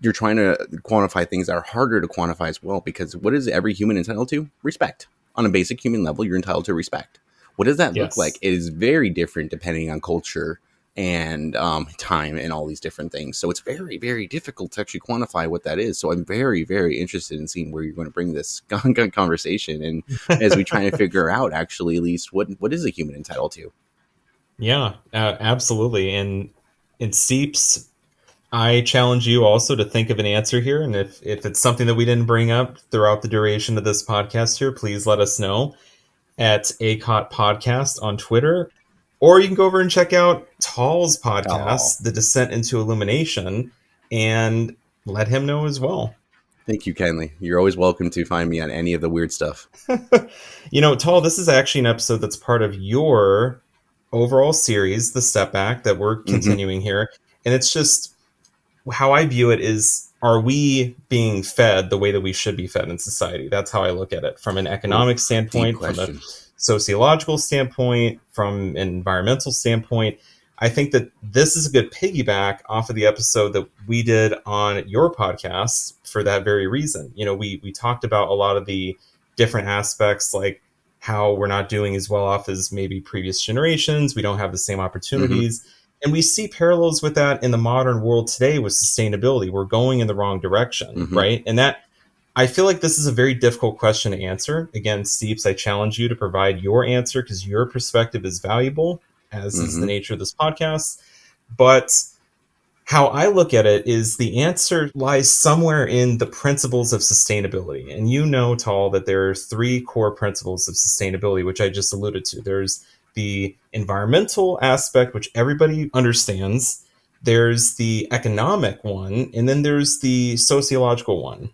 you're trying to quantify things that are harder to quantify as well, because what is every human entitled to? Respect. On a basic human level, you're entitled to respect. What does that look like? Yes. It is very different depending on culture and time and all these different things. So it's very, very difficult to actually quantify what that is. So I'm very, very interested in seeing where you're going to bring this conversation, and as we try to figure out actually at least what is a human entitled to. Yeah, absolutely. And in Seeps, I challenge you also to think of an answer here. And if it's something that we didn't bring up throughout the duration of this podcast here, please let us know at ACOT Podcast on Twitter. Or you can go over and check out Tall's Oh, podcast, The Descent into Illumination, and let him know as well. thank you kindly. You're always welcome to find me on any of the weird stuff. Tall, this is actually an episode that's part of your overall series, The Step Back, that we're Hmm. continuing here. And it's just how I view it is, are we being fed the way that we should be fed in society? That's how I look at it from an Oh, economic deep standpoint, from a question. sociological standpoint, from an environmental standpoint. I think that this is a good piggyback off of the episode that we did on your podcast for that very reason. We talked about a lot of the different aspects, like how we're not doing as well off as maybe previous generations. We don't have the same Hmm. opportunities. And we see parallels with that in the modern world today with sustainability. We're going in the wrong direction, Hmm. right? And that, I feel like this is a very difficult question to answer. Again, Steeps, I challenge you to provide your answer because your perspective is valuable, as is the Hmm. nature of this podcast. But how I look at it is the answer lies somewhere in the principles of sustainability. And Tall, that there are three core principles of sustainability, which I just alluded to. There's the environmental aspect, which everybody understands. There's the economic one, and then there's the sociological one.